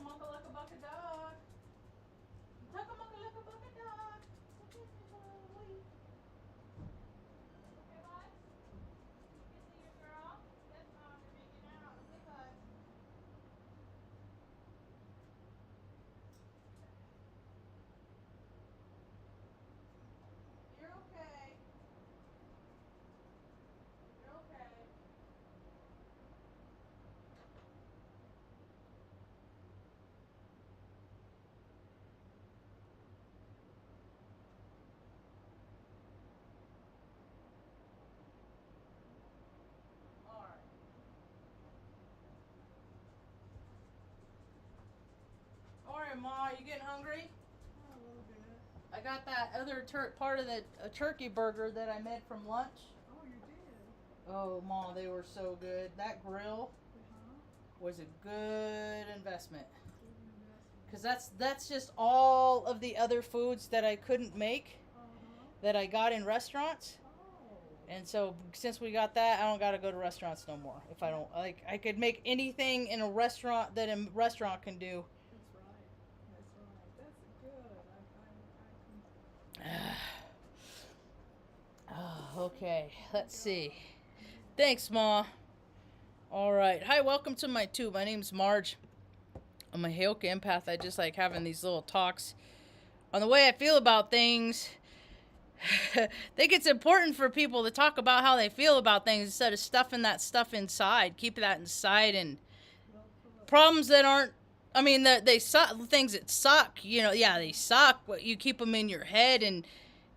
Tuckamucka like a bucket dog. Tuckamucka like a bucket dog. Okay, bud? You see your girl? Yes, Mom, you're making out. Okay, bud. You're okay. You're okay. Alright. Alright, Ma, you getting hungry? A little bit. I got that other part of the turkey burger that I made from lunch. Oh, you did? Oh, Ma, they were so good. That grill Uh-huh. was a good investment. Good investment. Because that's just all of the other foods that I couldn't make Uh-huh. that I got in restaurants. Oh. And so since we got that, I don't got to go to restaurants no more. If I don't like, I could make anything in a restaurant that a restaurant can do. That's right. That's right. That's good. I Oh, okay. Let's see. Thanks, Ma. All right. Hi, welcome to my tube. My name's Marge. I'm a Heyoka empath. I just like having these little talks on the way I feel about things. I think it's important for people to talk about how they feel about things instead of stuffing that stuff inside. Keep that inside, and problems that aren't, I mean, they suck, things that suck, you know, yeah, they suck, but you keep them in your head, and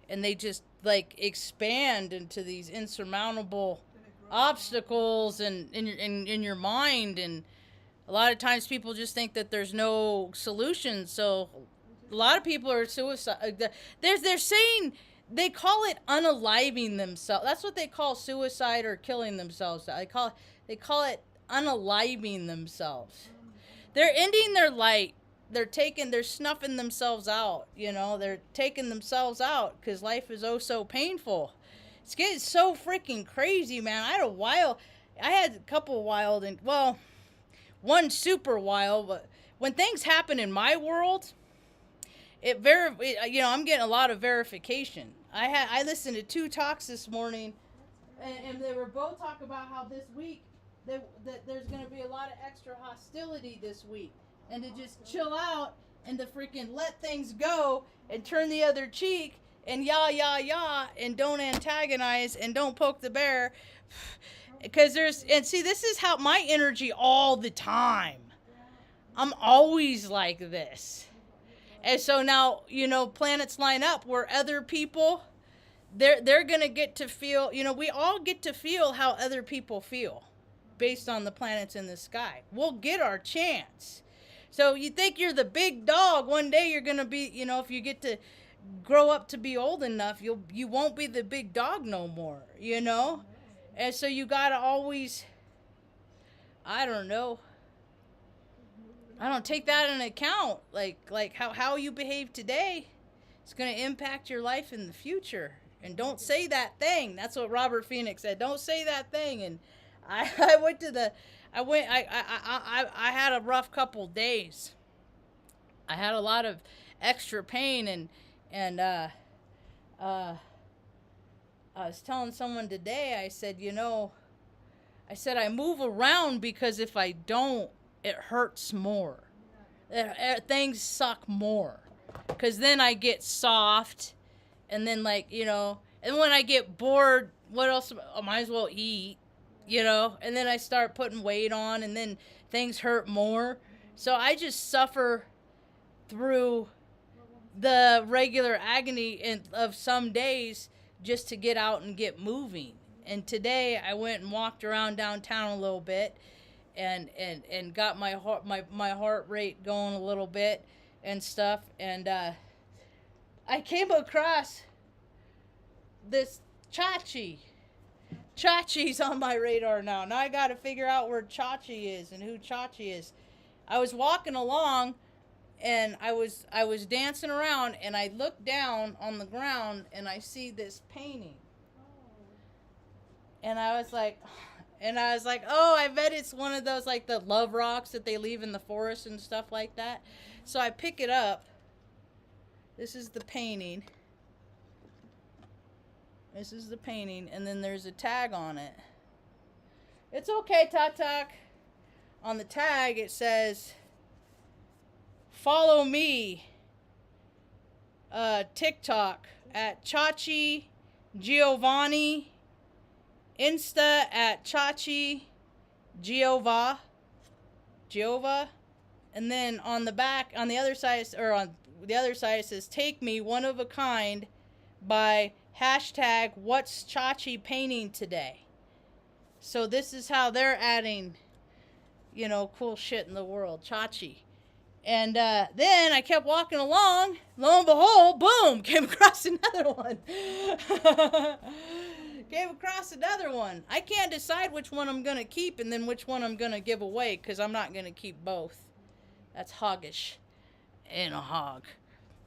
they just like expand into these insurmountable obstacles and in your mind. And a lot of times people just think that there's no solution, so a lot of people are suicide. They're saying, they call it unaliving themselves. That's what they call suicide or killing themselves. They call it unaliving themselves. They're ending their light. They're snuffing themselves out. You know, they're taking themselves out because life is oh so painful. It's getting so freaking crazy, man. I had a couple wild, and well, one super wild, but when things happen in my world, you know, I'm getting a lot of verification. I listened to 2 talks this morning, and they were both talking about how this week that there's going to be a lot of extra hostility this week, and to just chill out and to freaking let things go and turn the other cheek and yah, and don't antagonize and don't poke the bear, because this is how my energy all the time. I'm always like this. And so now, you know, planets line up where other people, they're going to get to feel, you know, we all get to feel how other people feel based on the planets in the sky. We'll get our chance. So you think you're the big dog, one day you're going to be, you know, if you get to grow up to be old enough, you won't be the big dog no more, you know? And so you got to always, I don't know, take that into account. Like how you behave today is going to impact your life in the future. And don't say that thing. That's what Robert Phoenix said. Don't say that thing. And I had a rough couple days. I had a lot of extra pain, and I was telling someone today, I said, you know, I move around because if I don't, it hurts more. Things suck more. Because then I get soft, and then, like, you know, and when I get bored, what else? I might as well eat, you know, and then I start putting weight on, and then things hurt more. So I just suffer through the regular agony of some days just to get out and get moving. And today I went and walked around downtown a little bit, and got my heart rate going a little bit and stuff. And I came across this Chachi. Chachi's on my radar now. Now I got to figure out where Chachi is and who Chachi is. I was walking along, and I was dancing around, and I looked down on the ground, and I see this painting. And I was like, And I was like, oh, I bet it's one of those, like, the love rocks that they leave in the forest and stuff like that. So I pick it up. This is the painting. This is the painting. And then there's a tag on it. It's okay, Tok. On the tag, it says, follow me, TikTok at Chachi Giovanni, Insta at Chachi Giova, and then on the back, on the other side, it says, take me, one of a kind, by hashtag what's Chachi painting today. So this is how they're adding, you know, cool shit in the world, Chachi. And then I kept walking along. Lo and behold, boom, came across another one. I can't decide which one I'm going to keep and then which one I'm going to give away because I'm not going to keep both. That's hoggish and a hog.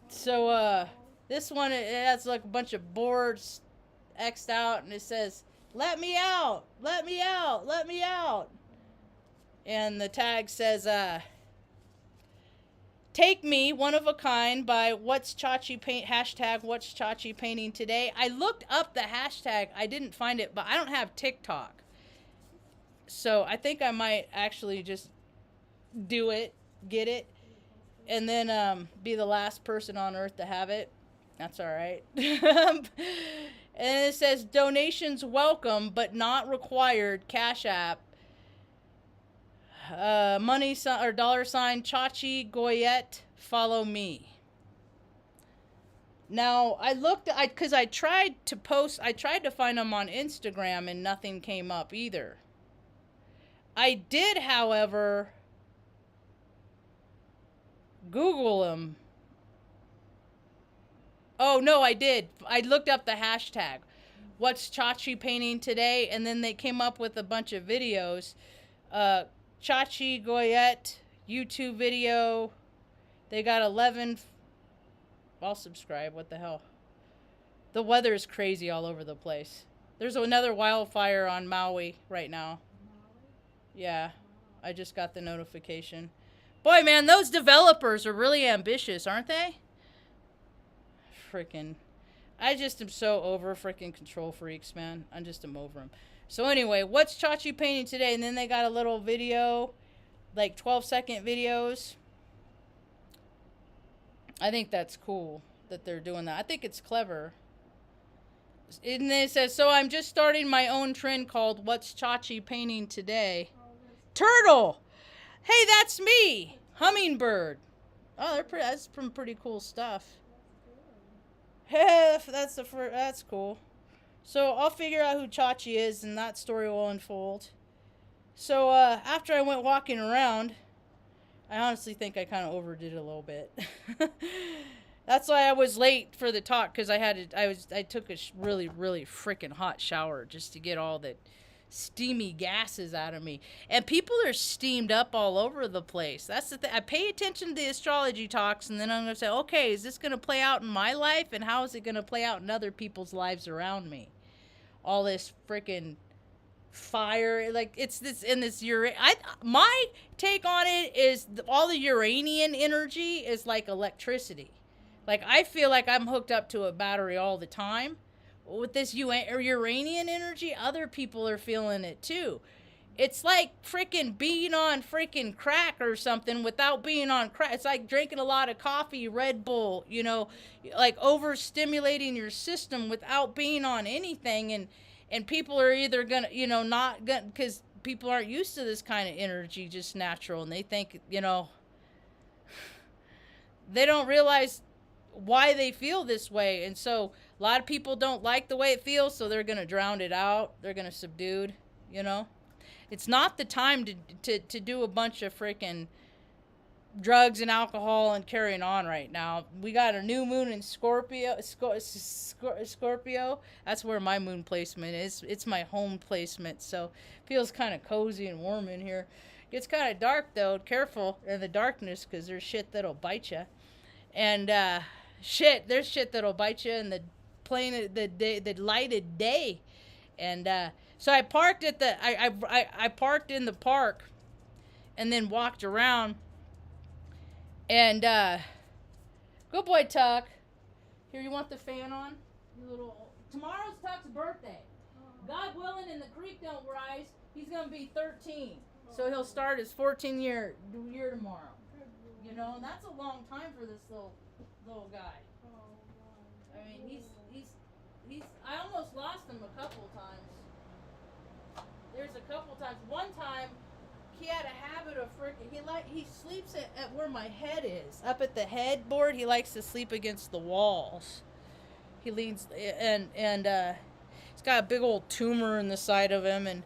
So this one, it has like a bunch of boards X'd out and it says, let me out, let me out, let me out. And the tag says, take me, one of a kind, by what's Chachi paint, hashtag what's Chachi painting today. I looked up the hashtag. I didn't find it, but I don't have TikTok. So I think I might actually just do it, get it, and then be the last person on earth to have it. That's all right. And it says, donations welcome, but not required, Cash App. Money or $ Chachi Goyette, follow me. Now because I tried to find them on Instagram and nothing came up either. I did, however, Google them. Oh no, I did. I looked up the hashtag, what's Chachi painting today, and then they came up with a bunch of videos. Chachi Goyette YouTube video. They got 11. I'll subscribe. What the hell? The weather is crazy all over the place. There's another wildfire on Maui right now. Yeah, I just got the notification. Boy, man, those developers are really ambitious, aren't they? Freaking. I just am so over freaking control freaks, man. I just am over them. So anyway, what's Chachi painting today? And then they got a little video, like 12-second videos. I think that's cool that they're doing that. I think it's clever. And then it says, so I'm just starting my own trend called What's Chachi Painting Today? Turtle! Hey, that's me! Hummingbird. Oh, that's some pretty cool stuff. Hey, that's cool. So I'll figure out who Chachi is and that story will unfold. So after I went walking around, I honestly think I kind of overdid it a little bit. That's why I was late for the talk, because I took a really, really freaking hot shower just to get all the steamy gases out of me. And people are steamed up all over the place. That's the thing. I pay attention to the astrology talks, and then I'm going to say, okay, is this going to play out in my life, and how is it going to play out in other people's lives around me? All this freaking fire, like it's this in this my take on it is all the Uranian energy is like electricity. Like I feel like I'm hooked up to a battery all the time. With this Uranian energy, other people are feeling it too. It's like freaking being on freaking crack or something without being on crack. It's like drinking a lot of coffee, Red Bull, you know, like overstimulating your system without being on anything. And people are either gonna, you know, not gonna, because people aren't used to this kind of energy, just natural. And they think, you know, they don't realize why they feel this way. And so a lot of people don't like the way it feels, so they're going to drown it out. They're going to subdue it, you know. It's not the time to do a bunch of freaking drugs and alcohol and carrying on right now. We got a new moon in Scorpio. Scorpio. That's where my moon placement is. It's my home placement, so it feels kind of cozy and warm in here. It's kind of dark, though. Careful in the darkness, because there's shit that'll bite you. And there's shit that'll bite you in the lighted day. And So I parked at the I parked in the park and then walked around and good boy Tuck. Here, you want the fan on? You little tomorrow's Tuck's birthday. God willing and the creek don't rise, he's gonna be 13. So he'll start his 14-year year tomorrow. You know, and that's a long time for this little guy. I mean, he's I almost lost him a couple times. There's a couple times. One time, he had a habit of he sleeps at where my head is, up at the headboard. He likes to sleep against the walls. He leans and he's got a big old tumor in the side of him, and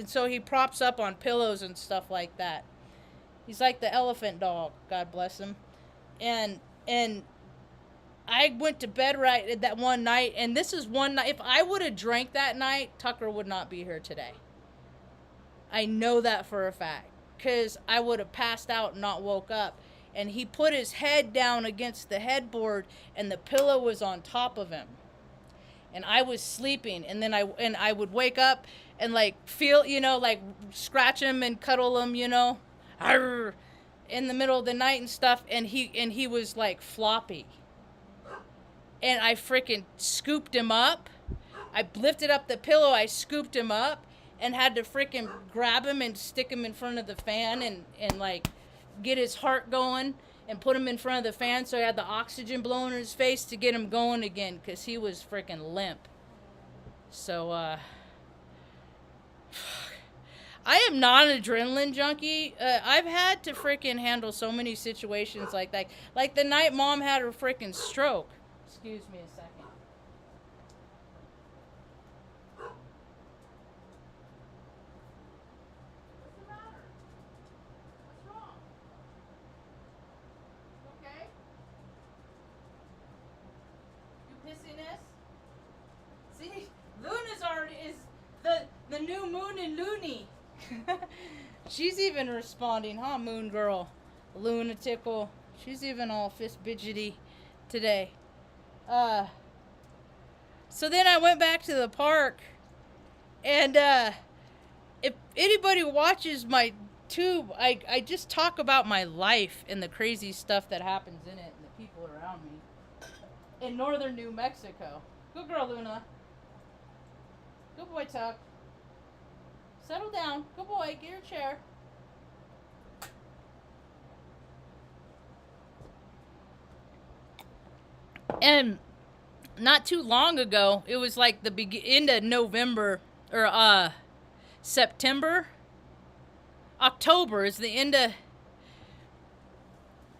so he props up on pillows and stuff like that. He's like the elephant dog, God bless him. And I went to bed right that one night, and this is one night. If I would have drank that night, Tucker would not be here today. I know that for a fact, because I would have passed out and not woke up. And he put his head down against the headboard, and the pillow was on top of him. And I was sleeping, and then I would wake up and like feel, you know, like scratch him and cuddle him, you know, in the middle of the night and stuff. And he was like floppy. And I freaking scooped him up. I lifted up the pillow, I scooped him up, and had to freaking grab him and stick him in front of the fan and like get his heart going and put him in front of the fan so he had the oxygen blowing in his face to get him going again, because he was freaking limp. So, I am not an adrenaline junkie. I've had to freaking handle so many situations like that. Like the night Mom had her freaking stroke. Excuse me a second. What's the matter? What's wrong? Okay? You pissiness? See, Luna's already is the new moon in Looney. She's even responding, huh, Moon Girl? Lunatical. She's even all fist bidgety today. So then I went back to the park, and if anybody watches my tube, I just talk about my life and the crazy stuff that happens in it and the people around me in northern New Mexico. Good girl, Luna. Good boy, Tuck. Settle down. Good boy. Get your chair. And not too long ago, it was like the end of November or September. October is the end of.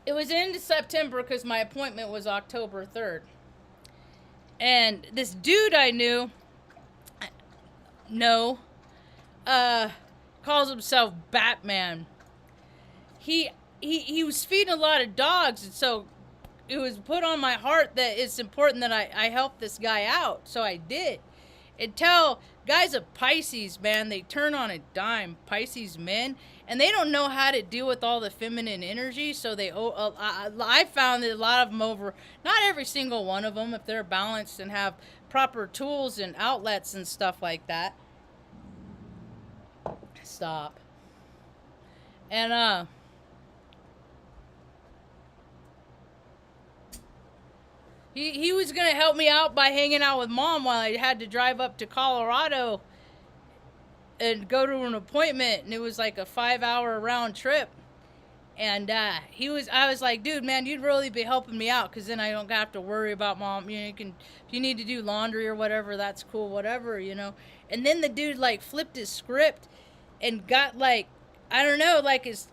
It was end of September because my appointment was October 3rd. And this dude I knew, calls himself Batman. He was feeding a lot of dogs, and so it was put on my heart that it's important that I help this guy out. So I did. Until guys are Pisces, man, they turn on a dime. Pisces men, and they don't know how to deal with all the feminine energy. So I found that a lot of them not every single one of them, if they're balanced and have proper tools and outlets and stuff like that. Stop. And He was going to help me out by hanging out with Mom while I had to drive up to Colorado and go to an appointment, and it was like a 5-hour round trip. And I was like, dude, man, you'd really be helping me out, because then I don't have to worry about Mom. You know, if you need to do laundry or whatever, that's cool, whatever, you know. And then the dude like flipped his script and got like, I don't know, like his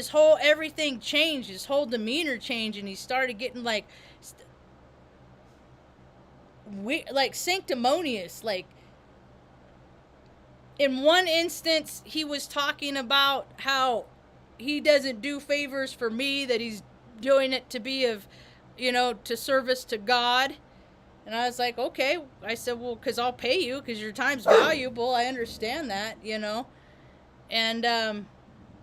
whole everything changed, his whole demeanor changed, and he started getting like sanctimonious. Like in one instance he was talking about how he doesn't do favors for me, that he's doing it to be of, you know, to service to God. And I was like, okay. I said, well, because I'll pay you, because your time's valuable. I understand that, you know. And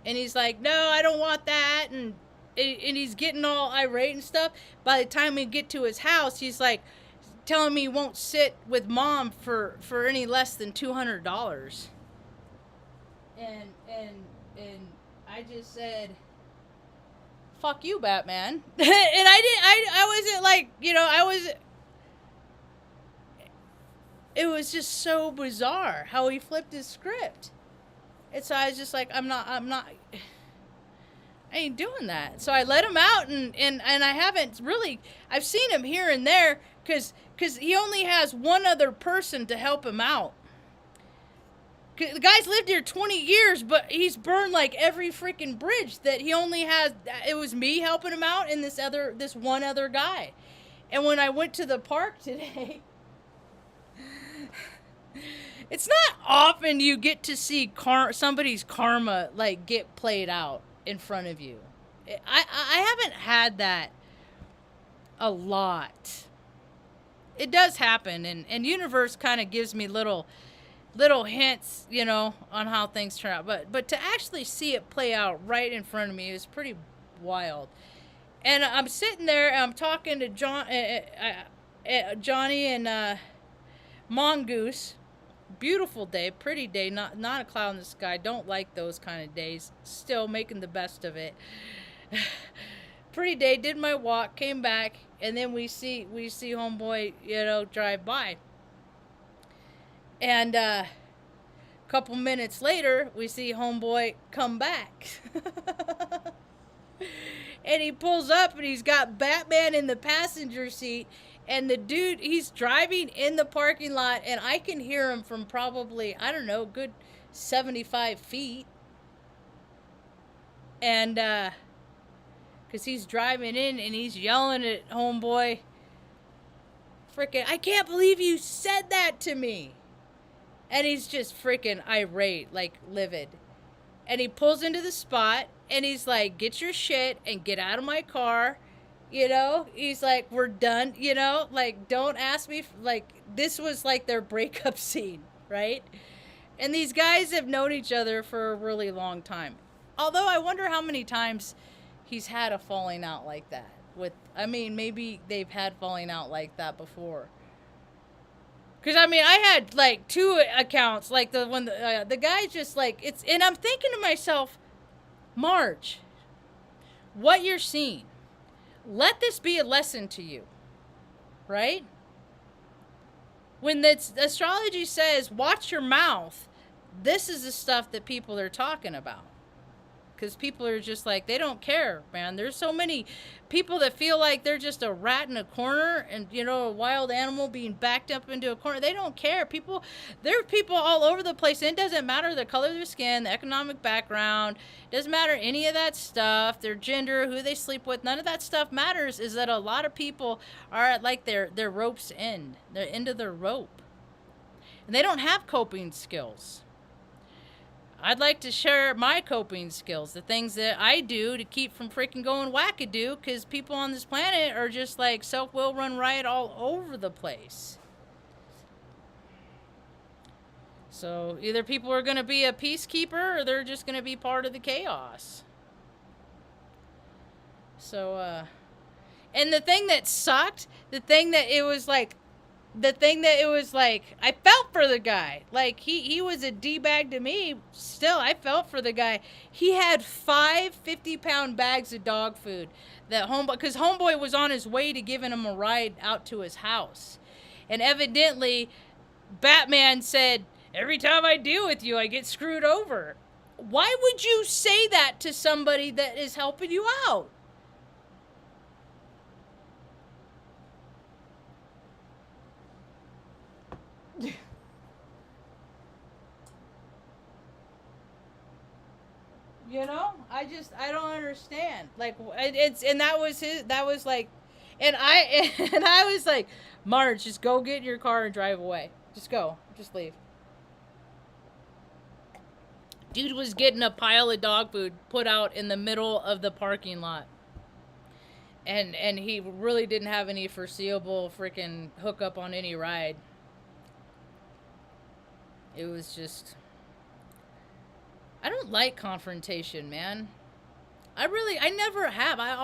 he's like, no, I don't want that. And he's getting all irate and stuff. By the time we get to his house, he's like, telling me he won't sit with mom for any less than $200. And I just said, fuck you, Batman. And I wasn't like, it was just so bizarre how he flipped his script. And so I was just like, I ain't doing that. So I let him out, and I haven't really, I've seen him here and there, because he only has one other person to help him out. The guy's lived here 20 years, but he's burned like every freaking bridge that he only has. It was me helping him out and this one other guy. And when I went to the park today, it's not often you get to see somebody's karma like get played out in front of you. I haven't had that a lot. It does happen, and universe kind of gives me little hints, on how things turn out. But to actually see it play out right in front of me is pretty wild. And I'm sitting there, and I'm talking to Johnny and Mongoose. Beautiful day, pretty day, not a cloud in the sky. Don't like those kind of days. Still making the best of it. Pretty day, did my walk, came back, and then we see homeboy, drive by. And a couple minutes later, we see homeboy come back. And he pulls up, and he's got Batman in the passenger seat. And the dude, he's driving in the parking lot, and I can hear him from probably, I don't know, good 75 feet. And, because he's driving in, and he's yelling at homeboy, freaking, I can't believe you said that to me. And he's just freaking irate, like livid. And he pulls into the spot, and he's like, get your shit and get out of my car. He's like, we're done, like, don't ask me, like, this was like their breakup scene, right? And these guys have known each other for a really long time. Although I wonder how many times he's had a falling out like that maybe they've had falling out like that before. Because, I had, like, 2 accounts, like, the guy's just, like, and I'm thinking to myself, Marge, what you're seeing, let this be a lesson to you, right? When the astrology says, watch your mouth, this is the stuff that people are talking about. Because people are just like, they don't care, man. There's so many people that feel like they're just a rat in a corner and, a wild animal being backed up into a corner. They don't care. There are people all over the place. And it doesn't matter the color of their skin, the economic background. It doesn't matter any of that stuff. Their gender, who they sleep with. None of that stuff matters. Is that a lot of people are at like their rope's end. They're end of their rope. And they don't have coping skills. I'd like to share my coping skills, the things that I do to keep from freaking going wackadoo, because people on this planet are just like self-will run riot all over the place. So either people are going to be a peacekeeper or they're just going to be part of the chaos. So, and the thing that sucked, I felt for the guy. Like, he was a D-bag to me. Still, I felt for the guy. He had 5 50-pound bags of dog food. Because homeboy was on his way to giving him a ride out to his house. And evidently, Batman said, every time I deal with you, I get screwed over. Why would you say that to somebody that is helping you out? I don't understand. Like, that was like, and I was like, Marge, just go get in your car and drive away. Just go. Just leave. Dude was getting a pile of dog food put out in the middle of the parking lot. And he really didn't have any foreseeable freaking hookup on any ride. It was just, I don't like confrontation, man. I never have. I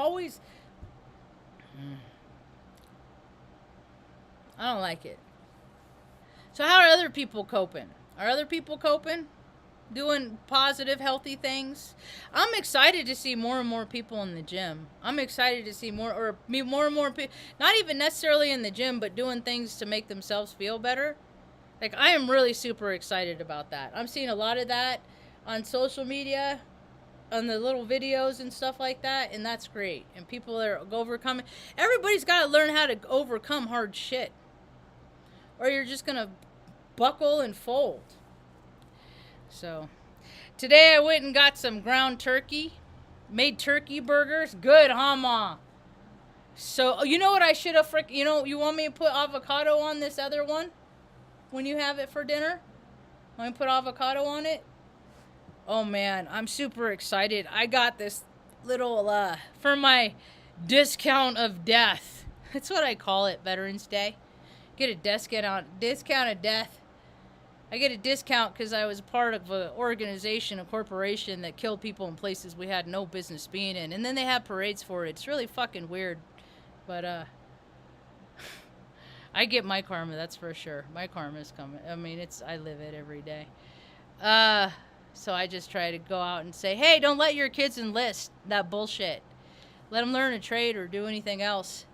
I don't like it. So how are other people coping? Are other people coping? Doing positive, healthy things? I'm excited to see more and more people in the gym. I'm excited to see more and more people, not even necessarily in the gym, but doing things to make themselves feel better. Like, I am really super excited about that. I'm seeing a lot of that on social media, on the little videos and stuff like that, and that's great. And people are overcoming. Everybody's got to learn how to overcome hard shit, or you're just gonna buckle and fold. So today I went and got some ground turkey, made turkey burgers. Good, huh, Ma? So you know what I should have you want me to put avocado on this other one when you have it for dinner? Want me to put avocado on it? Oh man, I'm super excited. I got this little for my discount of death. That's what I call it, Veterans Day. Get a discount of death. I get a discount because I was part of an organization, a corporation that killed people in places we had no business being in. And then they have parades for it. It's really fucking weird. But I get my karma, that's for sure. My karma's coming. I mean, I live it every day. So I just try to go out and say, hey, don't let your kids enlist that bullshit. Let them learn a trade or do anything else.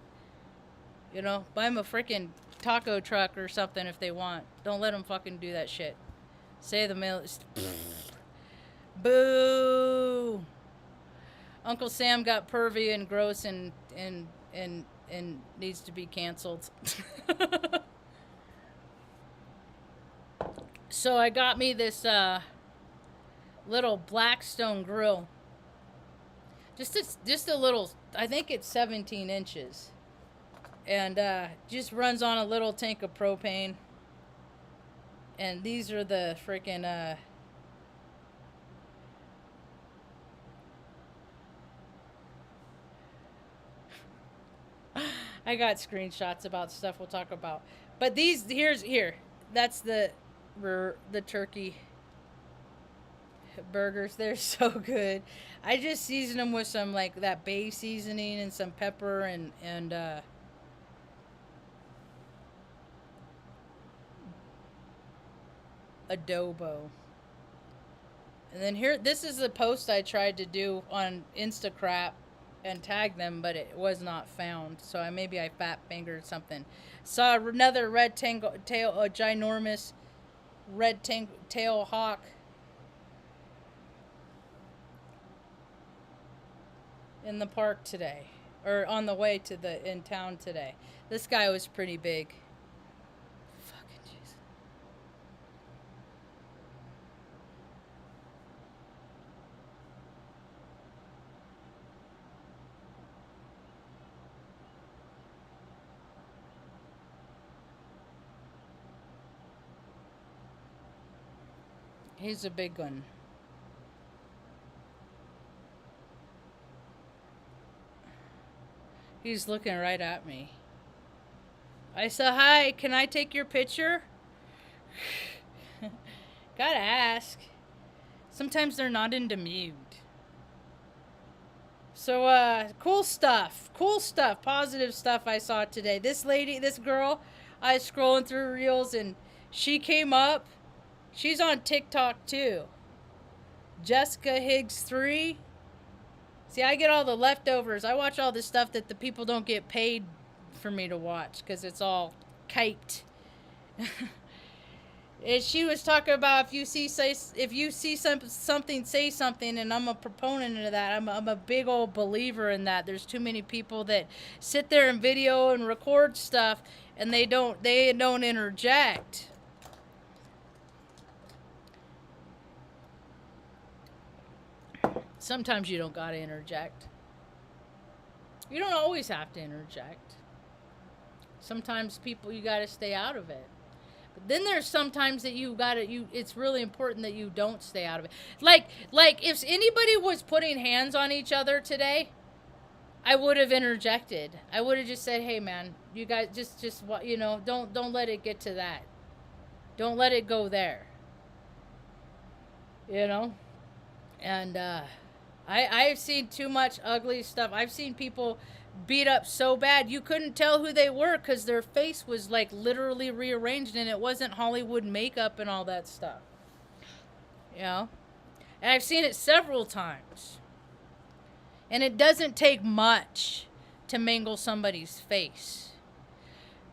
You know, buy them a freaking taco truck or something if they want. Don't let them fucking do that shit. Say the mail. Boo. Uncle Sam got pervy and gross and needs to be canceled. So I got me this little Blackstone grill. Just a little, I think it's 17 inches. And just runs on a little tank of propane. And these are the freaking I got screenshots about stuff we'll talk about. But these here. That's the turkey burgers. They're so good. I just season them with some like that bay seasoning and some pepper and adobo. And then here, this is the post I tried to do on Instacrap and tag them, but it was not found. So maybe I fat fingered something. Saw another ginormous red tail hawk in the park today, or on the way to in town today. This guy was pretty big. Fucking jeez. He's a big one. He's looking right at me. I said, hi, can I take your picture? Gotta ask. Sometimes they're not into mute. So, cool stuff, positive stuff I saw today. This girl, I was scrolling through reels and she came up. She's on TikTok too. Jessica Higgs 3. See, I get all the leftovers. I watch all the stuff that the people don't get paid for me to watch because it's all caped. And she was talking about if you see something, say something, and I'm a proponent of that. I'm a big old believer in that. There's too many people that sit there and video and record stuff, and they don't interject. Sometimes you don't gotta interject. You don't always have to interject. Sometimes you gotta stay out of it. But then there's sometimes that it's really important that you don't stay out of it. Like if anybody was putting hands on each other today, I would have interjected. I would have just said, hey man, you guys just don't let it get to that. Don't let it go there. And I've seen too much ugly stuff. I've seen people beat up so bad you couldn't tell who they were because their face was like literally rearranged, and it wasn't Hollywood makeup and all that stuff. You know? And I've seen it several times. And it doesn't take much to mangle somebody's face.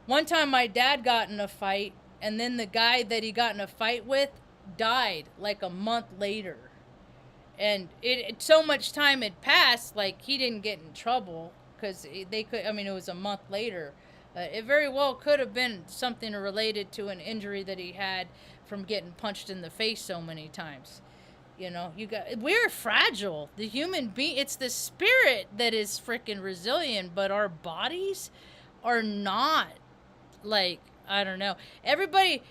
One time my dad got in a fight, and then the guy that he got in a fight with died like a month later. And so much time had passed, like he didn't get in trouble because they could, I mean, it was a month later. It very well could have been something related to an injury that he had from getting punched in the face so many times. You know, we're fragile. The human being, it's the spirit that is freaking resilient, but our bodies are not. Like, I don't know. Everybody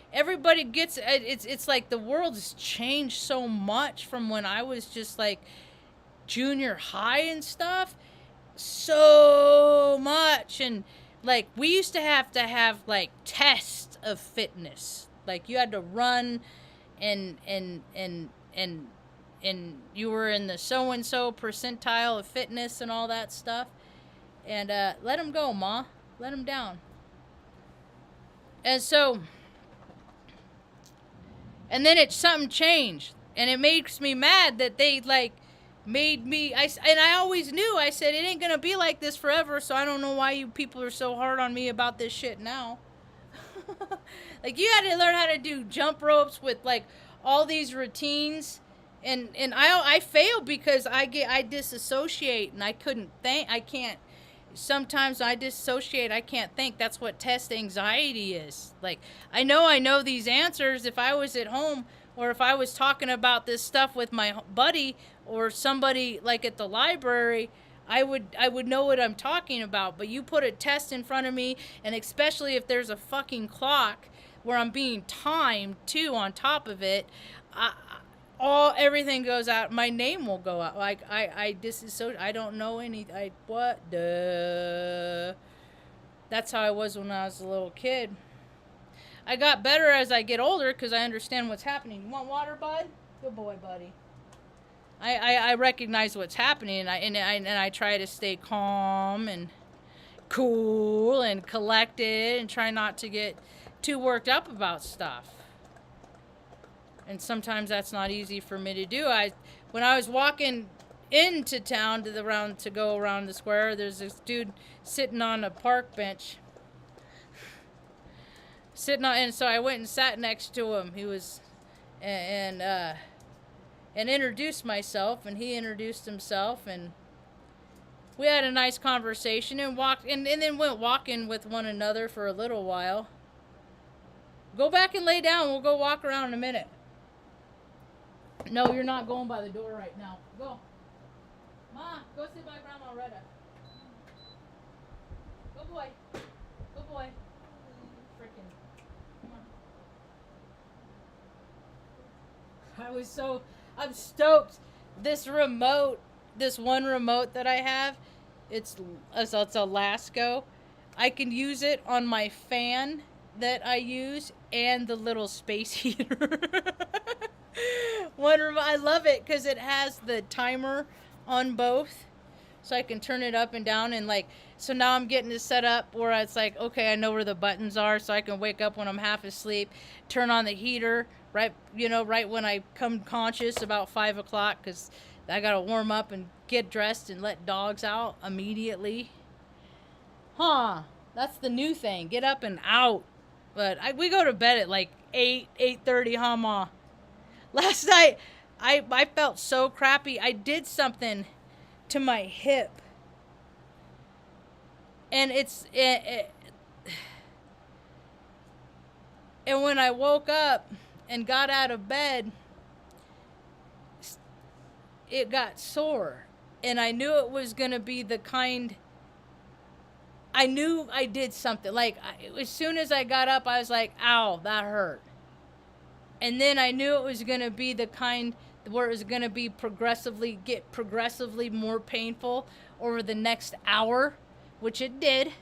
gets, it's like the world has changed so much from when I was just like junior high and stuff. So much. And like, we used to have like tests of fitness. Like, you had to run and you were in the so-and-so percentile of fitness and all that stuff. And let them go, Ma. Let them down. And so, and then something changed. And it makes me mad that they, like, made me, and I always knew, I said, it ain't gonna be like this forever, so I don't know why you people are so hard on me about this shit now. Like, you had to learn how to do jump ropes with, like, all these routines. And I fail because I disassociate, and I can't. Sometimes I dissociate. I can't think. That's what test anxiety is. Like, I know these answers. If I was at home, or if I was talking about this stuff with my buddy or somebody like at the library, I would know what I'm talking about. But you put a test in front of me, and especially if there's a fucking clock where I'm being timed too on top of it, everything goes out. My name will go out. Like, I disassociate. I don't know anything. That's how I was when I was a little kid. I got better as I get older because I understand what's happening. You want water, bud? Good boy, buddy. I recognize what's happening, and I try to stay calm and cool and collected and try not to get too worked up about stuff. And sometimes that's not easy for me to do. When I was walking into town to go around the square, there's this dude sitting on a park bench. And so I went and sat next to him. He was, and introduced myself, and he introduced himself, and we had a nice conversation and walked, and then went walking with one another for a little while. Go back and lay down. We'll go walk around in a minute. No, you're not going by the door right now. Go. Ma, go sit by Grandma Retta. Good boy. Good boy. Frickin'. Come on. I'm stoked. This one remote that I have, it's a Lasco. I can use it on my fan that I use and the little space heater. I love it because it has the timer on both, so I can turn it up and down, and like, so now I'm getting it set up where it's like, okay, I know where the buttons are, so I can wake up when I'm half asleep, turn on the heater right when I come conscious about 5 o'clock, because I gotta warm up and get dressed and let dogs out immediately. That's the new thing, get up and out. But we go to bed at like 8:30, Ma. Last night, I felt so crappy. I did something to my hip. And and when I woke up and got out of bed, it got sore. And I knew it was going to be the kind... I knew I did something. Like, as soon as I got up, I was like, ow, that hurt. And then I knew it was going to be the kind where it was going to be progressively more painful over the next hour, which it did.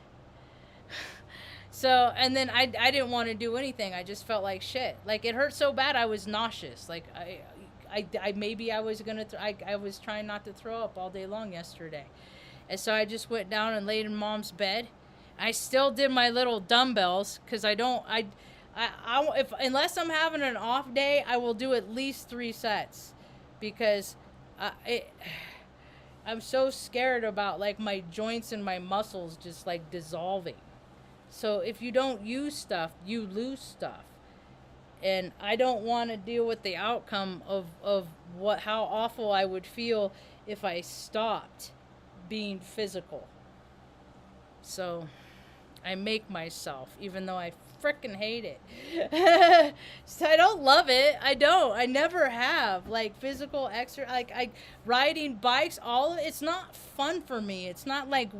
So, and then I didn't want to do anything. I just felt like shit. Like, it hurt so bad I was nauseous. Like, I was trying not to throw up all day long yesterday. And so I just went down and laid in Mom's bed. I still did my little dumbbells because if unless I'm having an off day, I will do at least 3 sets because I'm so scared about like my joints and my muscles just like dissolving. So if you don't use stuff, you lose stuff. And I don't want to deal with the outcome of how awful I would feel if I stopped being physical. So I make myself, even though I freaking hate it. So I don't love it. I don't. I never have. Like physical exercise, like riding bikes, all of it, it's not fun for me. It's not like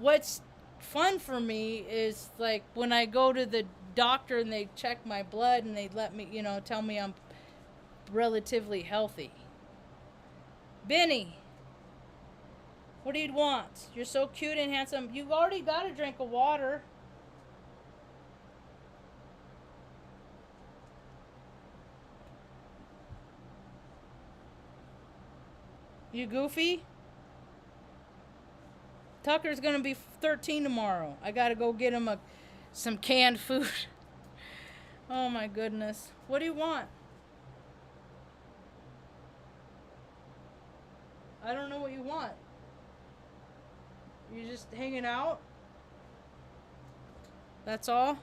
what's fun for me is like when I go to the doctor and they check my blood and they let me, tell me I'm relatively healthy. Benny, what do you want? You're so cute and handsome. You've already got a drink of water. You goofy? Tucker's gonna be 13 tomorrow. I gotta go get him some canned food. Oh my goodness. What do you want? I don't know what you want. You just hanging out? That's all?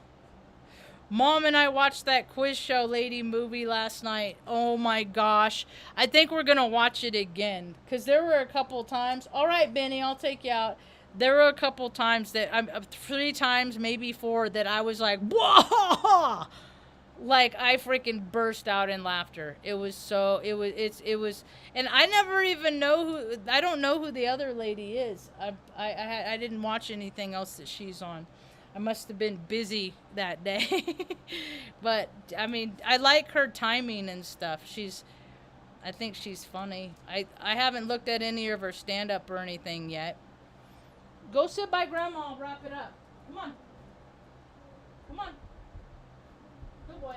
Mom and I watched that quiz show lady movie last night. Oh my gosh. I think we're going to watch it again. Because there were a couple times. All right, Benny, I'll take you out. There were a couple times that, 3 times, maybe 4, that I was like, whoa! Like, I freaking burst out in laughter. It was, and I never even I don't know who the other lady is. I didn't watch anything else that she's on. I must have been busy that day. But, I mean, I like her timing and stuff. I think she's funny. I haven't looked at any of her stand-up or anything yet. Go sit by Grandma. I'll wrap it up. Come on. Come on. Good boy.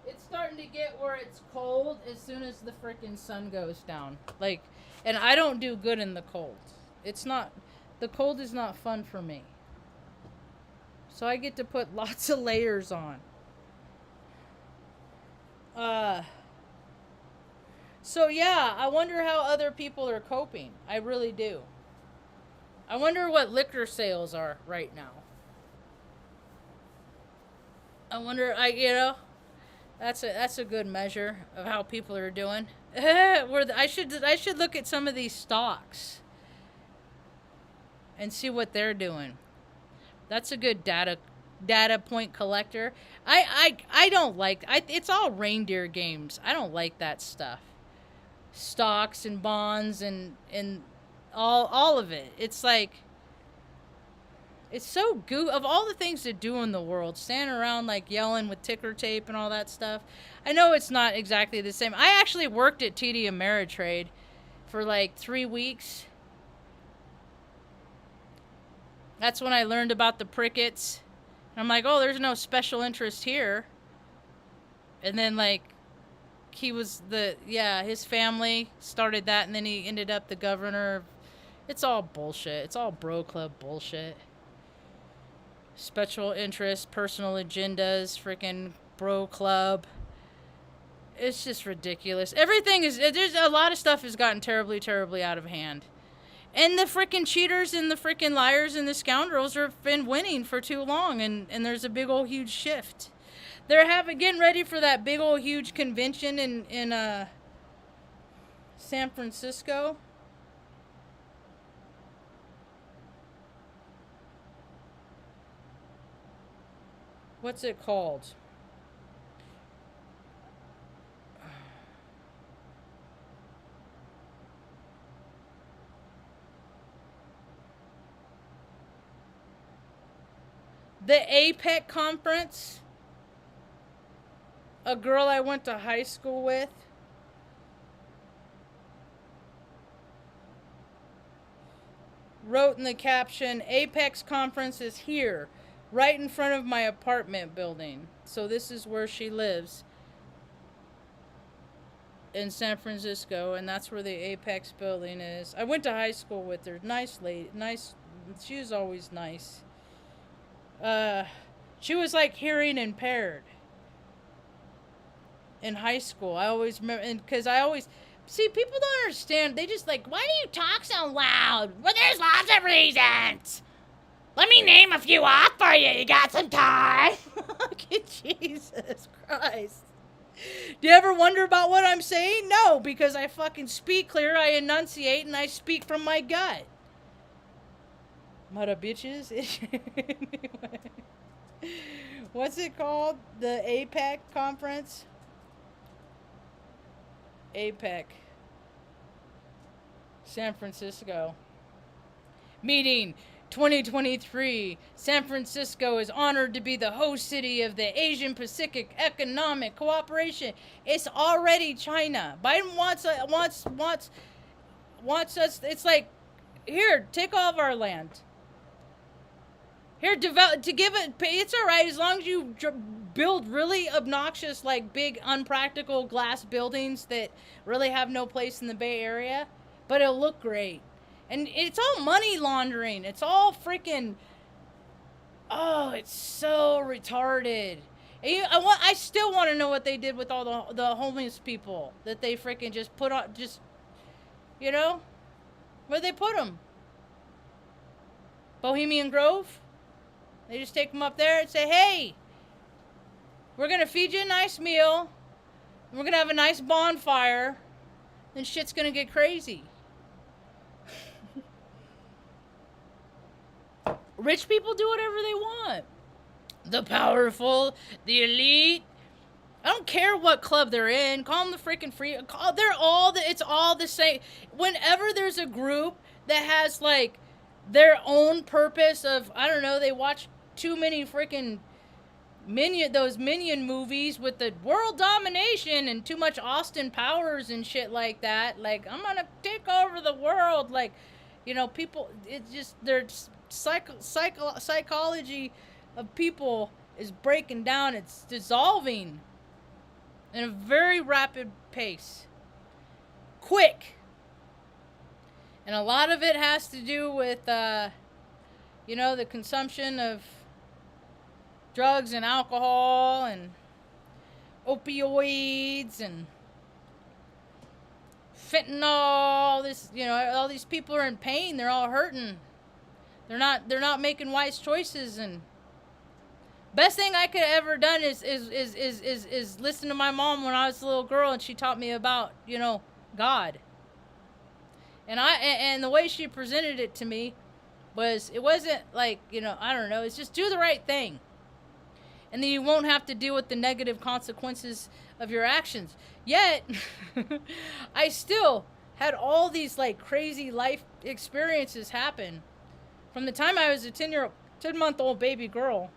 It's starting to get where it's cold as soon as the frickin' sun goes down. Like, and I don't do good in the cold. The cold is not fun for me. So I get to put lots of layers on. So yeah, I wonder how other people are coping. I really do. I wonder what liquor sales are right now. I wonder, that's a good measure of how people are doing. I should look at some of these stocks and see what they're doing. That's a good data point collector. I don't like it's all reindeer games. I don't like that stuff. Stocks and bonds and all of it. It's like it's so of all the things to do in the world, standing around like yelling with ticker tape and all that stuff. I know it's not exactly the same. I actually worked at TD Ameritrade for like 3 weeks. That's when I learned about the crickets. I'm like, oh, there's no special interest here. And then like his family started that, and then he ended up the governor. It's all bullshit. It's all bro club bullshit. Special interests, personal agendas, freaking bro club. It's just ridiculous. There's a lot of stuff has gotten terribly, terribly out of hand. And the freaking cheaters and the freaking liars and the scoundrels have been winning for too long, and there's a big old huge shift. They're getting ready for that big old huge convention in San Francisco. What's it called? The APEC conference. A girl I went to high school with. Wrote in the caption, Apex conference is here, right in front of my apartment building. So this is where she lives. in San Francisco, and that's where the Apex building is. I went to high school with her. Nice lady, nice. She was always nice. She was like hearing impaired in high school. I always remember, and because I always see people don't understand. They just like, why do you talk so loud? Well, there's lots of reasons. Let me name a few off for you. You got some time? Jesus Christ. Do you ever wonder about what I'm saying? No, because I fucking speak clear, I enunciate, and I speak from my gut. Mother bitches. Anyway. What's it called? The APEC conference? APEC. San Francisco. Meeting 2023. San Francisco is honored to be the host city of the Asian Pacific Economic Cooperation. It's already China. Biden wants us. It's like, here, take all of our land. Here, develop to give it. It's all right as long as you build really obnoxious, like big, unpractical glass buildings that really have no place in the Bay Area, but it'll look great. And it's all money laundering. It's all freaking. Oh, it's so retarded. And I still want to know what they did with all the homeless people that they freaking just put on. Just, you know, where'd they put them? Bohemian Grove. They just take them up there and say, hey, we're going to feed you a nice meal. And we're going to have a nice bonfire. Then shit's going to get crazy. Rich people do whatever they want. The powerful, the elite. I don't care what club they're in. Call them the freaking free. It's all the same. Whenever there's a group that has like their own purpose of, I don't know, they watch too many freaking those Minion movies with the world domination and too much Austin Powers and shit like that. Like, I'm gonna take over the world. Like, you know, people, it's just, their psychology of people is breaking down. It's dissolving in a very rapid pace. Quick. And a lot of it has to do with, you know, the consumption of drugs and alcohol and opioids and fentanyl. This, you know, all these people are in pain. They're all hurting. They're not making wise choices. And best thing I could have ever done is listen to my mom when I was a little girl, and she taught me about, you know, God. And the way she presented it to me it wasn't like, you know, I don't know, it's just do the right thing. And then you won't have to deal with the negative consequences of your actions. Yet, I still had all these like crazy life experiences happen. From the time I was a 10-month-old baby girl,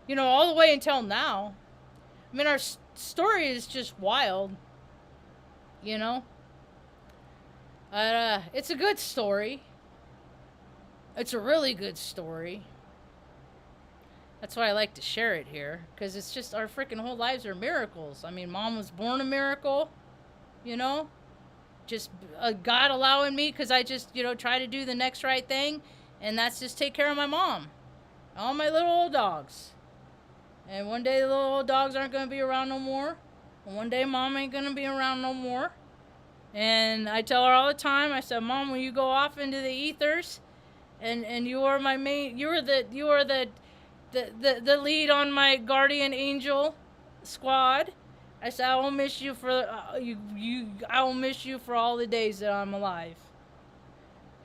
you know, all the way until now. I mean, our story is just wild, you know. It's a good story. It's a really good story. That's why I like to share it here, because it's just our freaking whole lives are miracles. I mean, Mom was born a miracle, you know. Just God allowing me, because I just, you know, try to do the next right thing, and that's just take care of my mom. All my little old dogs. And one day the little old dogs aren't going to be around no more. And one day Mom ain't going to be around no more. And I tell her all the time, I said, Mom, when you go off into the ethers, and you are my main, you are the lead on my guardian angel squad. I said, I will miss you for I will miss you for all the days that I'm alive.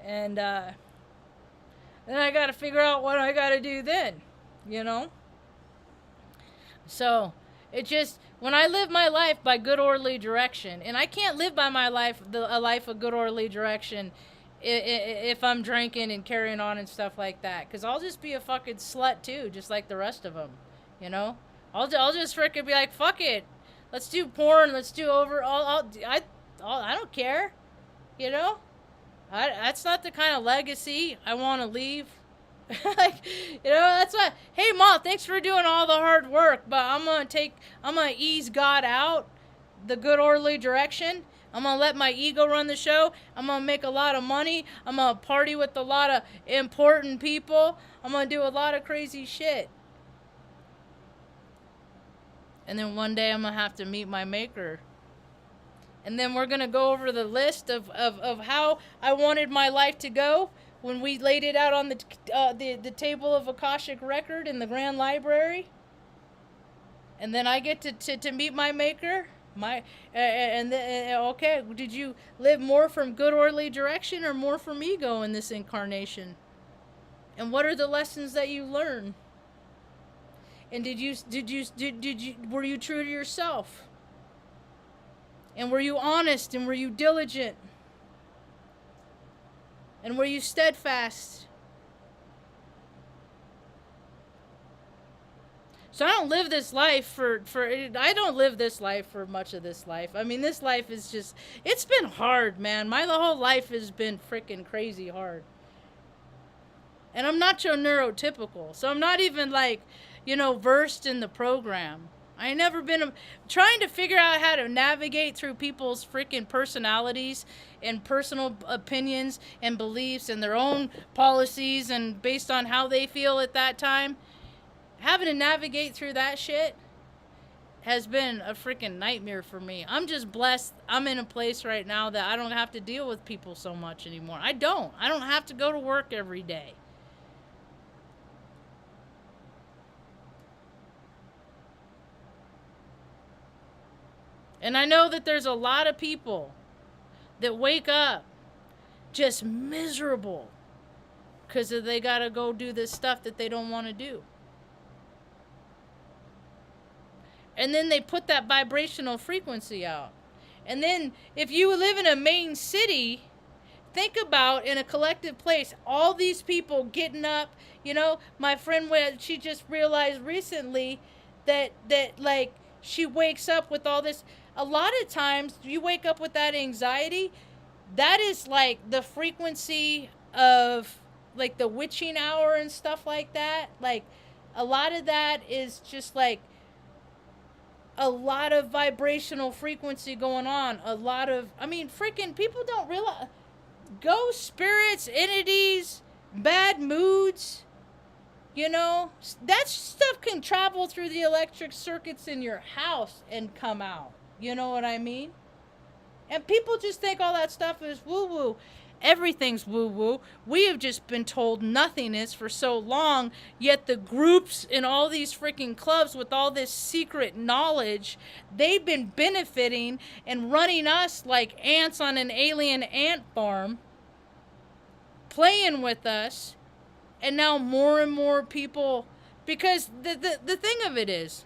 And then I got to figure out what I got to do then, you know. So it just, when I live my life by good orderly direction, and I can't live by my life a life of good orderly direction if I'm drinking and carrying on and stuff like that, because I'll just be a fucking slut too, just like the rest of them, you know. I'll just freaking be like, fuck it, let's do porn, let's do I don't care, you know. That's not the kind of legacy I want to leave. Like, you know, that's why, hey Mom, thanks for doing all the hard work, but I'm gonna ease God out the good orderly direction. I'm going to let my ego run the show. I'm going to make a lot of money. I'm going to party with a lot of important people. I'm going to do a lot of crazy shit. And then one day I'm going to have to meet my maker. And then we're going to go over the list of how I wanted my life to go when we laid it out on the table of Akashic Record in the Grand Library. And then I get to meet my maker. Okay, did you live more from good orderly direction or more from ego in this incarnation? And what are the lessons that you learn? And were you true to yourself? And were you honest? And were you diligent? And were you steadfast? So I don't live this life I don't live this life for much of this life. I mean, this life is just, it's been hard, man. My whole life has been freaking crazy hard. And I'm not your neurotypical. So I'm not even like, versed in the program. I ain't never been trying to figure out how to navigate through people's freaking personalities and personal opinions and beliefs and their own policies and based on how they feel at that time. Having to navigate through that shit has been a freaking nightmare for me. I'm just blessed. I'm in a place right now that I don't have to deal with people so much anymore. I don't have to go to work every day. And I know that there's a lot of people that wake up just miserable because they got to go do this stuff that they don't want to do. And then they put that vibrational frequency out. And then if you live in a main city, think about in a collective place, all these people getting up. My friend, she just realized recently that like she wakes up with all this. A lot of times you wake up with that anxiety. That is like the frequency of like the witching hour and stuff like that. Like a lot of that is just like a lot of vibrational frequency going on. Freaking people don't realize ghosts, spirits, entities, bad moods, that stuff can travel through the electric circuits in your house and come out. You know what I mean? And people just think all that stuff is woo-woo. Everything's woo-woo. We have just been told nothing is for so long, yet the groups in all these freaking clubs with all this secret knowledge, they've been benefiting and running us like ants on an alien ant farm, playing with us, and now more and more people, because the thing of it is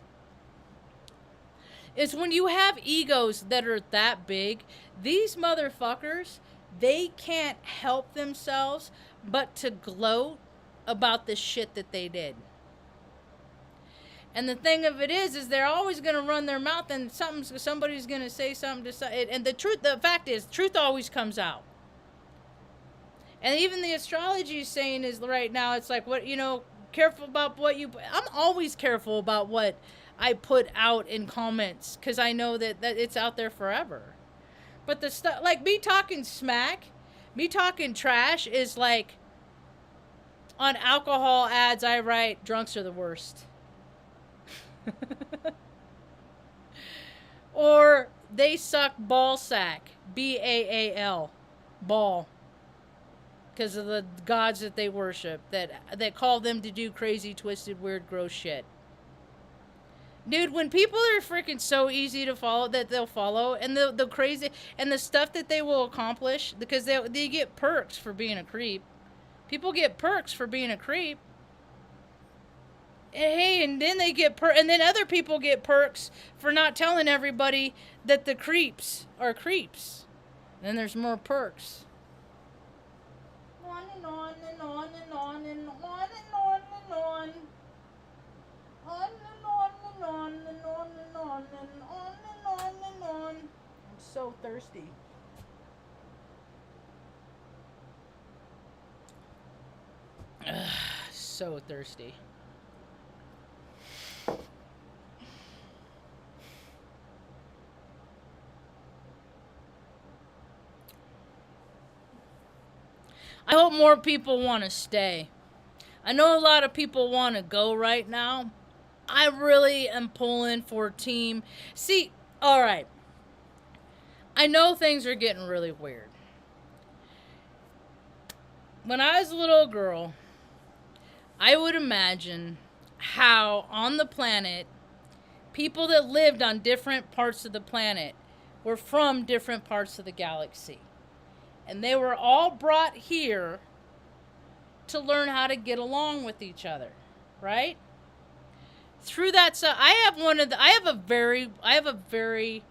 when you have egos that are that big, these motherfuckers, they can't help themselves but to gloat about the shit that they did. And the thing of it is they're always going to run their mouth and somebody's going to say something and the fact is, truth always comes out. And even the astrology is saying is right now, it's like, careful about what I'm always careful about what I put out in comments because I know that it's out there forever. But the stuff, like me talking smack, me talking trash is like on alcohol ads I write, drunks are the worst. Or they suck ball sack, BAAL, ball. Because of the gods that they worship, that call them to do crazy, twisted, weird, gross shit. Dude, when people are freaking so easy to follow that they'll follow, and the crazy, and the stuff that they will accomplish, because they get perks for being a creep. People get perks for being a creep. Hey, and then they get and then other people get perks for not telling everybody that the creeps are creeps. And then there's more perks. On and on and on and on and on and on and on. On and on and on and on and on and on and on and on. I'm so thirsty. So thirsty. I hope more people want to stay. I know a lot of people want to go right now. I really am pulling for team. See, all right. I know things are getting really weird. When I was a little girl, I would imagine how on the planet, people that lived on different parts of the planet were from different parts of the galaxy. And they were all brought here to learn how to get along with each other, right? Through that, so I have a very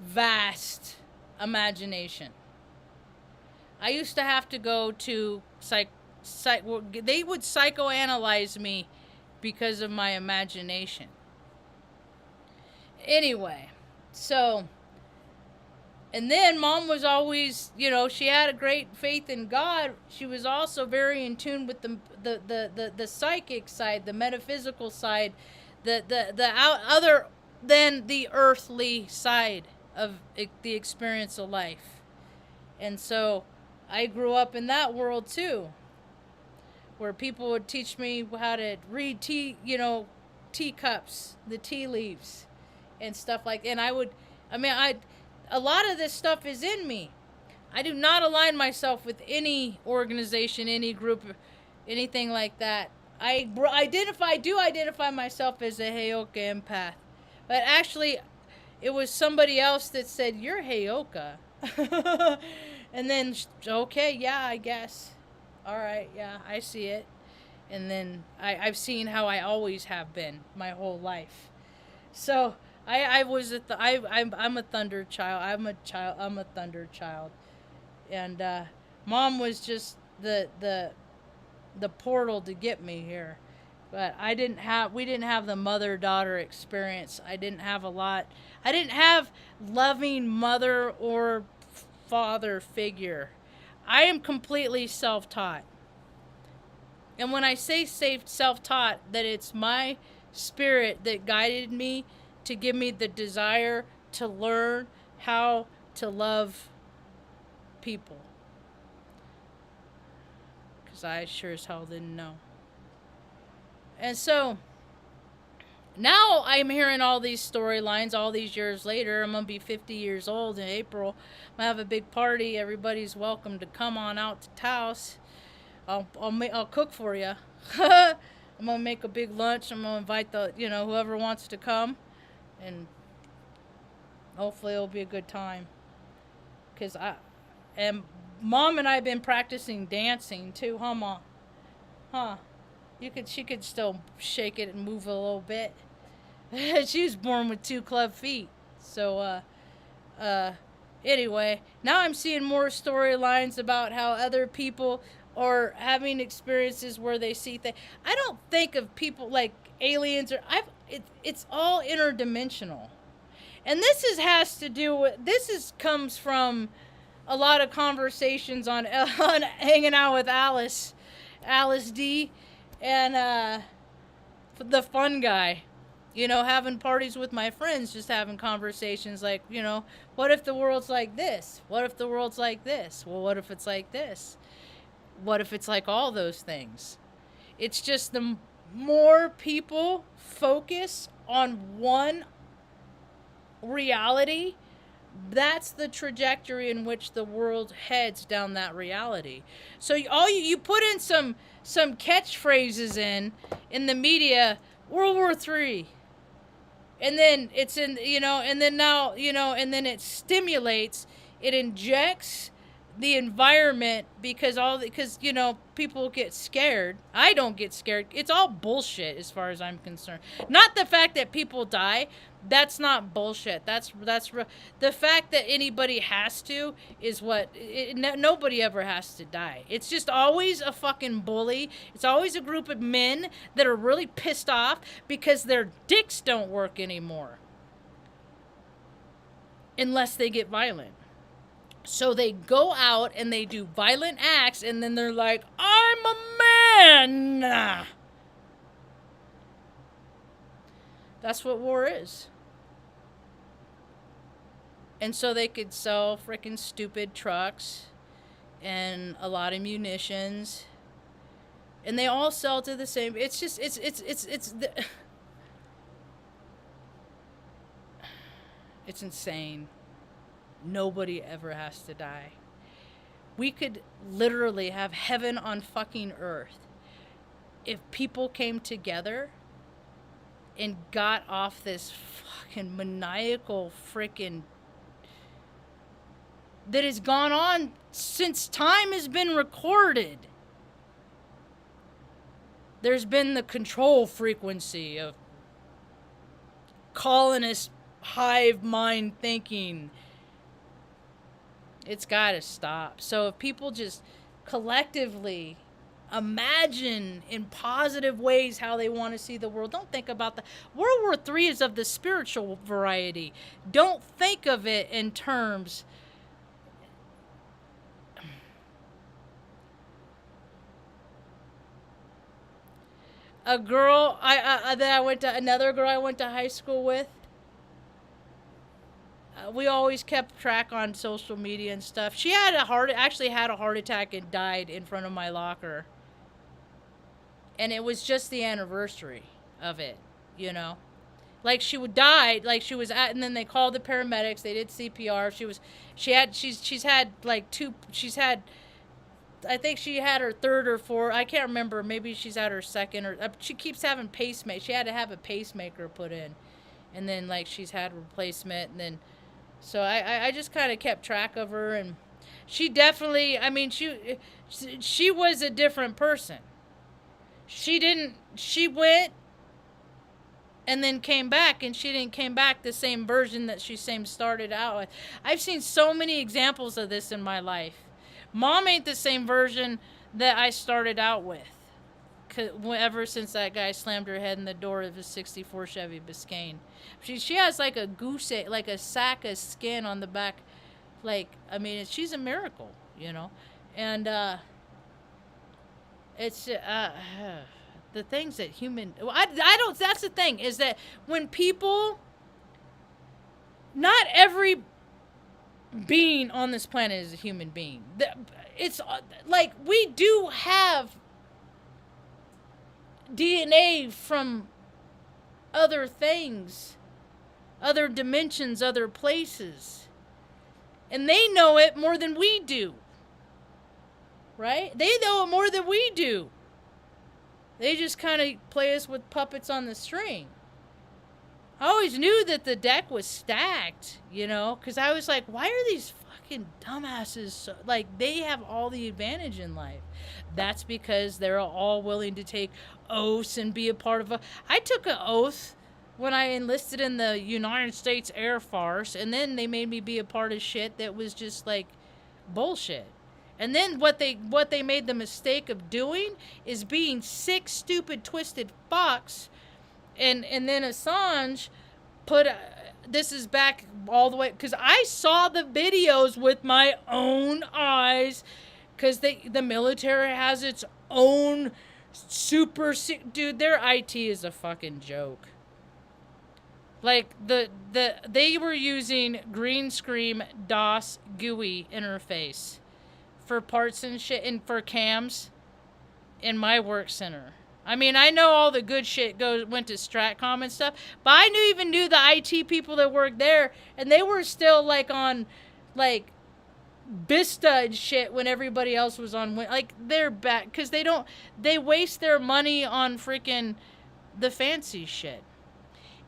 vast imagination. I used to have to go to they would psychoanalyze me because of my imagination. Anyway, so, and then mom was always, she had a great faith in God. She was also very in tune with the psychic side, the metaphysical side, other than the earthly side of the experience of life. And so I grew up in that world too, where people would teach me how to read teacups, the tea leaves, and stuff like. And a lot of this stuff is in me. I do not align myself with any organization, any group, anything like that. I do identify myself as a Heyoka empath, but actually, it was somebody else that said you're Heyoka. And then, okay, yeah, I guess. All right, yeah, I see it. And then I've seen how I always have been my whole life. So I'm a thunder child. I'm a thunder child. And mom was just the portal to get me here. But we didn't have the mother-daughter experience. I didn't have loving mother or father figure. I am completely self-taught. And when I say self-taught, that it's my spirit that guided me to give me the desire to learn how to love people. Because I sure as hell didn't know. And so, now I'm hearing all these storylines all these years later. I'm going to be 50 years old in April. I'm going to have a big party. Everybody's welcome to come on out to Taos. I'll cook for you. I'm going to make a big lunch. I'm going to invite whoever wants to come. And hopefully it'll be a good time. Because Mom and I have been practicing dancing too, huh, Mom? Huh? She could still shake it and move a little bit. She was born with 2 club feet. So, anyway, now I'm seeing more storylines about how other people are having experiences where they see things. I don't think of people like aliens it's all interdimensional. And this comes from a lot of conversations on hanging out with Alice D, and the fun guy. Having parties with my friends, just having conversations like, what if the world's like this? What if the world's like this? Well, what if it's like this? What if it's like all those things? It's just the more people focus on one reality, that's the trajectory in which the world heads down that reality. So you put in some catchphrases in the media, World War III. And then it's in, and then now, and then it stimulates, it injects the environment because people get scared. I don't get scared. It's all bullshit as far as I'm concerned. Not the fact that people die. That's not bullshit. That's the fact that anybody has to is nobody ever has to die. It's just always a fucking bully. It's always a group of men that are really pissed off because their dicks don't work anymore. Unless they get violent. So they go out and they do violent acts and then they're like, I'm a man. That's what war is. And so they could sell freaking stupid trucks and a lot of munitions, and they all sell to the same. It's just it's insane. Nobody ever has to die. We could literally have heaven on fucking earth if people came together and got off this fucking maniacal freaking that has gone on since time has been recorded. There's been the control frequency of colonist hive mind thinking. It's got to stop. So if people just collectively imagine in positive ways how they want to see the world, don't think about the World War III is of the spiritual variety. Don't think of it in terms. A girl another girl I went to high school with. We always kept track on social media and stuff. She had actually had a heart attack and died in front of my locker. And it was just the anniversary of it, you know. Like she would die, like she was at, and then they called the paramedics. They did CPR. I think she had her third or fourth. I can't remember. Maybe she's at her second or she keeps having pacemaker. She had to have a pacemaker put in, and then like she's had replacement, and then so I just kind of kept track of her, and she definitely. I mean, she was a different person. She went and then came back, and she didn't came back the same version that she started out with. I've seen so many examples of this in my life. Mom ain't the same version that I started out with. Ever since that guy slammed her head in the door of his 64 Chevy Biscayne. She has like a goose egg, like a sack of skin on the back. Like, I mean, she's a miracle, you know. And it's the things that I don't, that's the thing, is that when people, not every being on this planet is a human being. It's like we do have DNA from other things, other dimensions, other places. And they know it more than we do. Right? They know it more than we do. They just kind of play us with puppets on the string. I always knew that the deck was stacked, you know, because I was like, why are these fucking dumbasses so, like, they have all the advantage in life. That's because they're all willing to take oaths and be a part of I took an oath when I enlisted in the United States Air Force, and then they made me be a part of shit that was just like bullshit. And then what they made the mistake of doing is being sick, stupid, twisted fucks. And then Assange put, this is back all the way, because I saw the videos with my own eyes, because the military has its own dude, their IT is a fucking joke. Like, they were using green screen DOS GUI interface for parts and shit, and for cams in my work center. I mean, I know all the good shit went to Stratcom and stuff, but I even knew the IT people that worked there, and they were still like on like Vista and shit when everybody else was on like they're back, because they waste their money on freaking the fancy shit.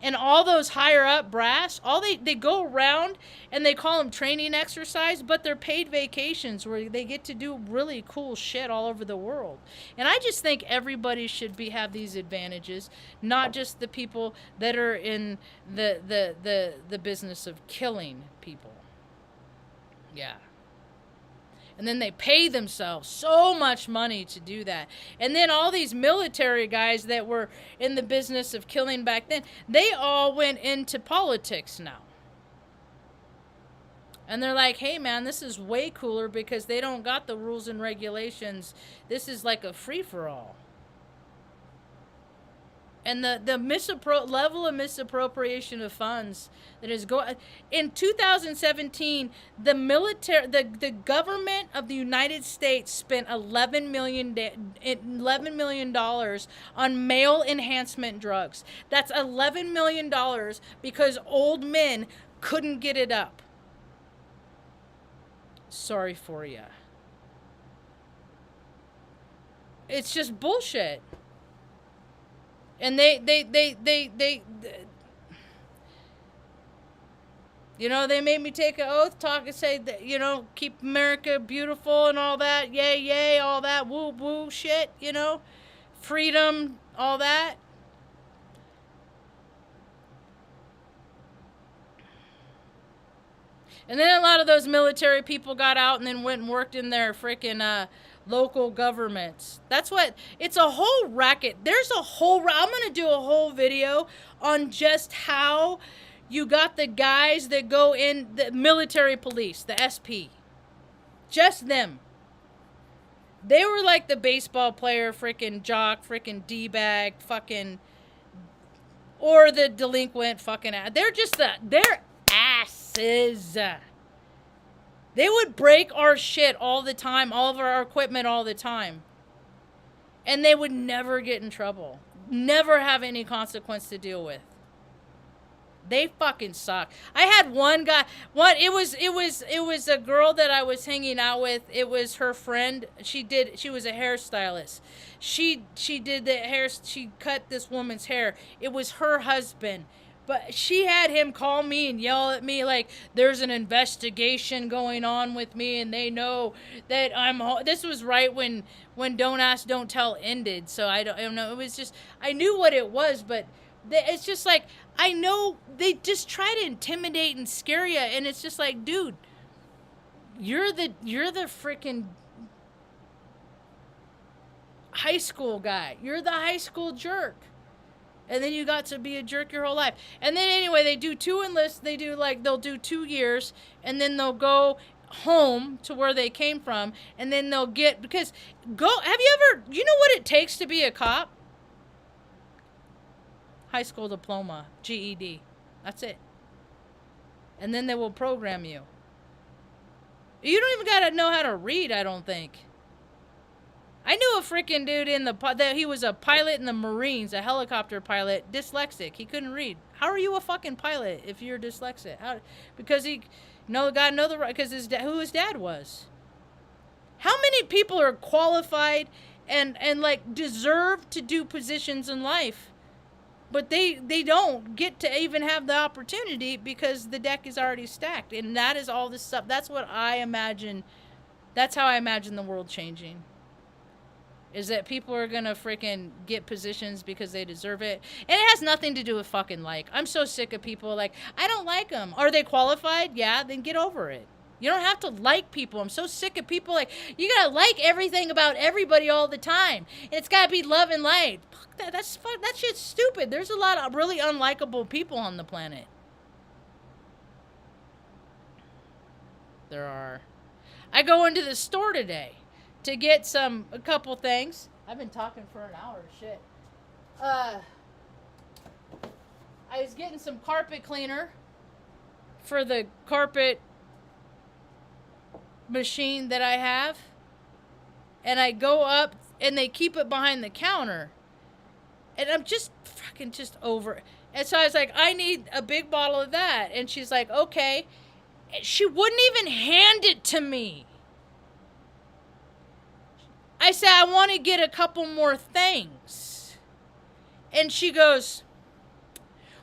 And all those higher up brass, they go around and they call them training exercise, but they're paid vacations where they get to do really cool shit all over the world. And I just think everybody should have these advantages, not just the people that are in the business of killing people. Yeah. And then they pay themselves so much money to do that. And then all these military guys that were in the business of killing back then, they all went into politics now. And they're like, hey man, this is way cooler because they don't got the rules and regulations. This is like a free-for-all. And the level of misappropriation of funds that is going in 2017, the government of the United States spent $11 million on male enhancement drugs. That's $11 million because old men couldn't get it up. Sorry for ya. It's just bullshit. And they you know, they made me take an oath, talk and say that, you know, keep America beautiful and all that, yay, yay, all that woo woo shit, you know, freedom, all that. And then a lot of those military people got out and then went and worked in their freaking local governments. That's what, it's a whole racket. There's a whole, I'm going to do a whole video on just how you got the guys that go in the military police, the SP. Just them. They were like the baseball player, freaking jock, freaking D-bag, fucking, or the delinquent fucking ass. They're just they're asses. They would break our shit all the time, all of our equipment all the time. And they would never get in trouble. Never have any consequence to deal with. They fucking suck. I had one guy, it was a girl that I was hanging out with. It was her friend. She was a hairstylist. She did the hair, she cut this woman's hair. It was her husband. But she had him call me and yell at me like there's an investigation going on with me and they know that this was right when Don't Ask, Don't Tell ended. So I don't know. It was just, I knew what it was, but it's just like, I know they just try to intimidate and scare you. And it's just like, dude, you're the freaking high school guy. You're the high school jerk. And then you got to be a jerk your whole life. And then anyway, they do 2 enlists. They'll do 2 years. And then they'll go home to where they came from. And then they'll have you know what it takes to be a cop? High school diploma, GED. That's it. And then they will program you. You don't even got to know how to read, I don't think. I knew a freaking dude that he was a pilot in the Marines, a helicopter pilot, dyslexic. He couldn't read. How are you a fucking pilot if you're dyslexic? Because because who his dad was. How many people are qualified and like deserve to do positions in life, but they don't get to even have the opportunity because the deck is already stacked. And that is all this stuff. That's what I imagine. That's how I imagine the world changing. Is that people are going to freaking get positions because they deserve it. And it has nothing to do with fucking like. I'm so sick of people like, I don't like them. Are they qualified? Yeah, then get over it. You don't have to like people. I'm so sick of people like, you got to like everything about everybody all the time. It's got to be love and light. Fuck that. That shit's stupid. There's a lot of really unlikable people on the planet. There are. I go into the store today to get a couple things. I've been talking for an hour, shit. I was getting some carpet cleaner for the carpet machine that I have. And I go up and they keep it behind the counter. And I'm just fucking over it. And so I was like, I need a big bottle of that. And she's like, okay. She wouldn't even hand it to me. I said, I want to get a couple more things. And she goes,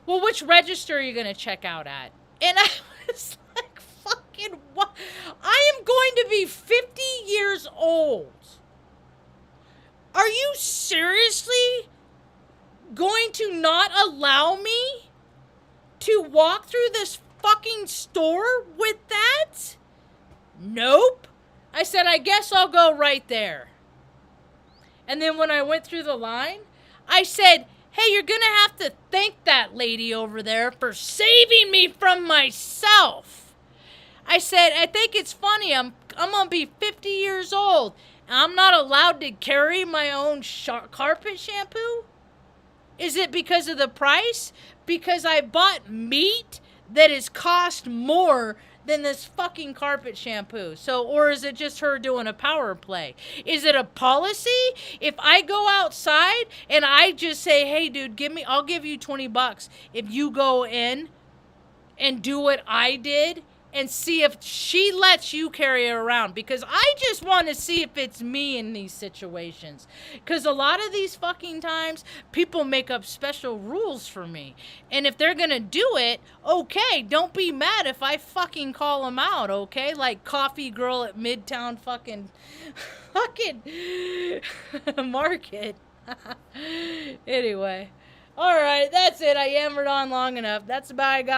well, which register are you going to check out at? And I was like, fucking what? I am going to be 50 years old. Are you seriously going to not allow me to walk through this fucking store with that? Nope. I said, I guess I'll go right there. And then when I went through the line, I said, hey, you're going to have to thank that lady over there for saving me from myself. I said, I think it's funny. I'm going to be 50 years old. And I'm not allowed to carry my own carpet shampoo? Is it because of the price? Because I bought meat that is cost more than this fucking carpet shampoo. So, or is it just her doing a power play? Is it a policy? If I go outside and I just say, hey dude, I'll give you $20 if you go in and do what I did and see if she lets you carry her around, because I just want to see if it's me in these situations, because a lot of these fucking times people make up special rules for me, and if they're gonna do it, okay, don't be mad if I fucking call them out, okay? Like Coffee Girl at Midtown fucking market. Anyway, all right, that's it. I yammered on long enough. That's about I got.